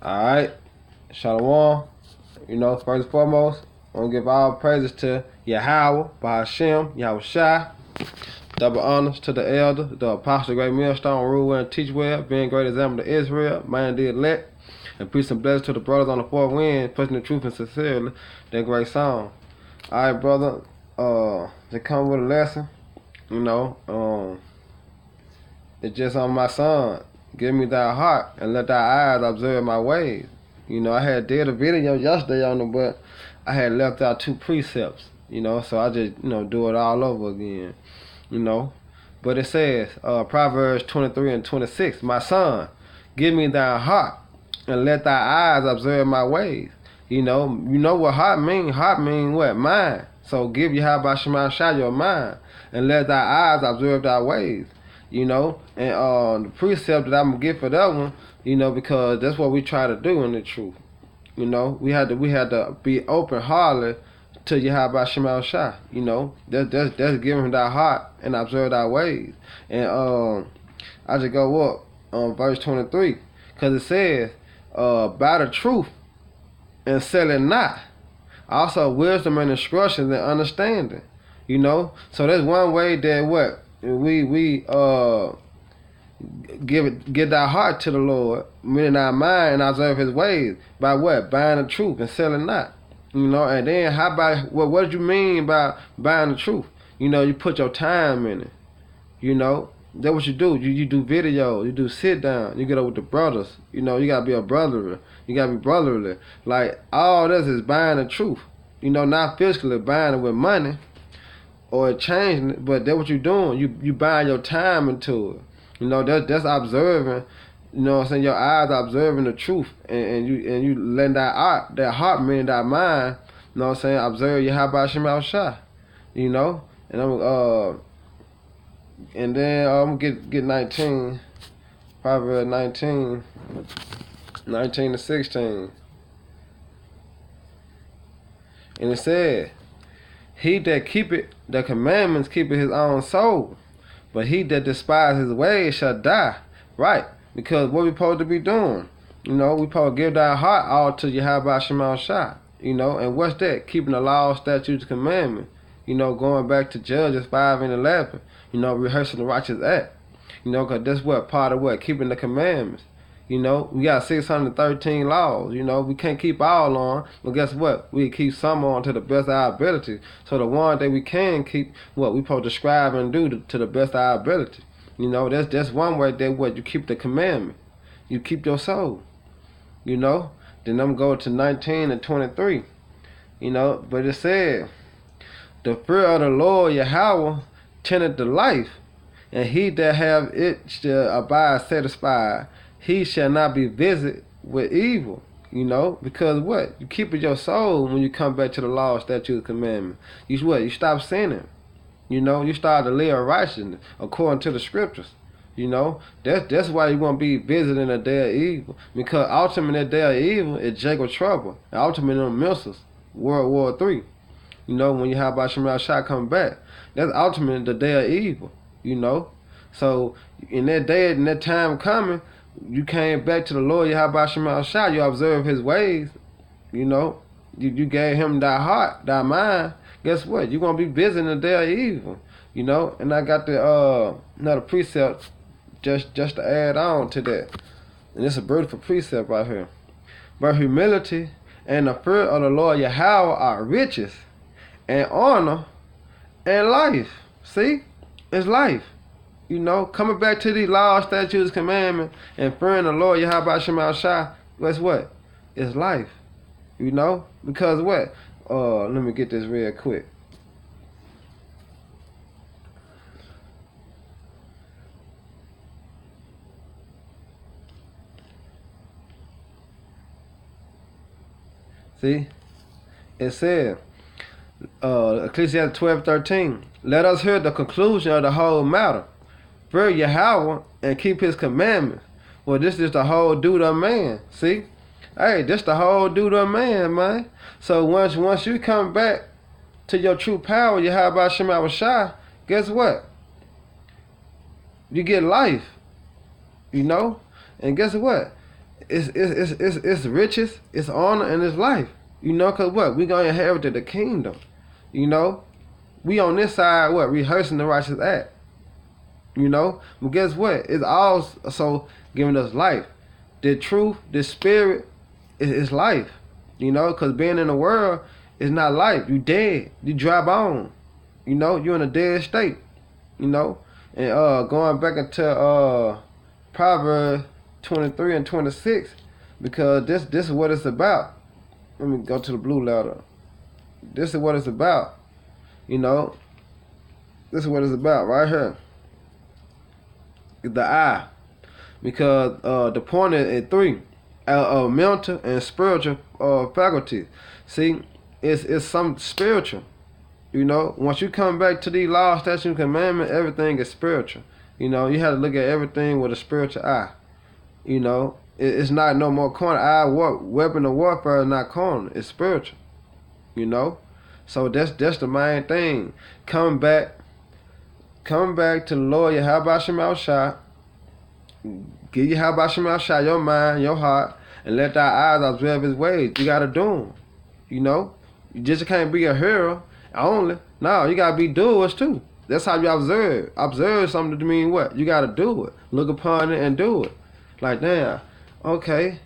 Alright, Shalom. First and foremost, I want to give all praises to Yahweh, Bahashem, Yahweh Shai. Double honors to the elder, the apostle, great millstone, rule well and teach well, being great example to Israel, man the elect, and peace and blessings to the brothers on the fourth wind, pushing the truth and sincerely, that great song. Alright, brother, to come with a lesson, it's just on my son. Give me thy heart and let thy eyes observe my ways. I had did a video yesterday on it, but I had left out two precepts, so I just, do it all over again, But it says, Proverbs 23 and 26, my son, give me thy heart and let thy eyes observe my ways. You know what heart mean? Heart mean what? Mind. So give Yahweh Shema Shai your mind and let thy eyes observe thy ways. And the precept that I'm gonna get for that one, because that's what we try to do in the truth. We had to be open hearted to Yahweh Shema Shai. That's giving him thy heart and observe thy ways. And I just go up on verse 23, because it says, buy the truth and sell it not. Also wisdom and instructions and understanding. So that's one way that what we give our heart to the Lord, meaning our mind, and observe His ways by what? Buying the truth and selling not. And then how about what do you mean by buying the truth? You put your time in it. That's what you do. You do videos, you do sit down, you get up with the brothers. You gotta be a brother. You gotta be brotherly. Like all this is buying the truth. Not physically buying it with money or changing it, but that's what you're doing. You buying your time into it. That's observing. Your eyes observing the truth, and you letting that heart meaning that mind. Observe Yahweh Shema Shai. And then I'm gonna get 19, Proverbs 19 to 16. And it said, he that keepeth the commandments keepeth his own soul, but he that despises his ways shall die. Right, because what we supposed to be doing? We supposed to give thy heart all to Yahweh Shema Shai. And what's that? Keeping the law, statutes, commandments. Going back to Judges 5 and 11. Rehearsing the righteous act. Because that's what part of what? Keeping the commandments. We got 613 laws. We can't keep all on, but guess what? We keep some on to the best of our ability. So the one that we can keep, what we supposed to strive and do to the best of our ability. That's one way that what you keep the commandment. You keep your soul. Then I'm going to 19 and 23. But it said, the fear of the Lord Yahweh tendeth the life, and he that have it shall abide satisfied. He shall not be visited with evil. Because what? You keep it your soul when you come back to the law, statute, commandment. You stop sinning. You start to live righteousness according to the scriptures. That's why you won't be visiting a day of evil. Because ultimately that day of evil is Jacob trouble. And ultimately them missiles, World War III. When you have about Shema Shai come back. That's ultimately the day of evil. So in that day, in that time coming, you came back to the Lord Yahweh Shema Shai. You observe His ways. You gave Him thy heart, thy mind. Guess what? You're gonna be visiting the day of evil. And I got the another precept just to add on to that. And it's a beautiful precept right here. But humility and the fear of the Lord Yahweh are riches and honor and life. See? It's life. Coming back to these laws, statutes, commandments, and fearing the Lord Yahweh Shema Shai, guess what? It's life. Because what? Let me get this real quick. See? It said, Ecclesiastes 12:13, let us hear the conclusion of the whole matter. Fear Yahweh and keep His commandments. Well, this is the whole duty of man. See? Hey, this the whole duty of man. So once you come back to your true power, Yahweh Shema Shai, guess what? You get life. And guess what? it's riches, it's honor, and it's life. You know, cause what we gonna inherit the kingdom. You know, we on this side what rehearsing the righteous act. You know, but guess what? It's also giving us life. The truth, the spirit, is life. You know, cause being in the world is not life. You dead. You dry bone. You know, you're in a dead state. You know, and going back into Proverbs 23 and 26, because this is what it's about. Let me go to the blue letter. This is what it's about. You know, this is what it's about right here. The eye, because the point is 3, mental and spiritual faculties. See, it's some spiritual. You know, once you come back to these laws, statutes, and commandments, everything is spiritual. You know, you have to look at everything with a spiritual eye. You know, it's not no more carnal. Weapon of warfare is not carnal. It's spiritual. You know, so that's the main thing. Come back to the Lord. Yahweh Shema Shai. Give Yahweh Shema Shai your mind, your heart, and let thy eyes observe His ways. You gotta do them. You know, you just can't be a hero only. No, you gotta be doers too. That's how you observe. Observe something to mean what? You gotta do it. Look upon it and do it. Like, damn, okay.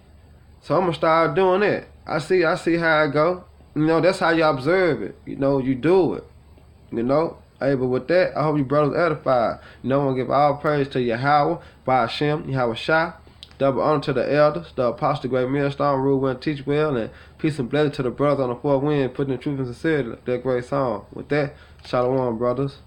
So I'm gonna start doing it. I see how it go. You know, that's how you observe it. You know, you do it. You know? Hey, but with that, I hope you brothers edified. You know, I'm gonna give all praise to Yahweh, by Hashem, Yahweh Shai. Double honor to the elders, the apostle, great millstone, rule well, teach well, and peace and blessing to the brothers on the fourth wind, putting the truth and sincerity, that great song. With that, shalom, brothers.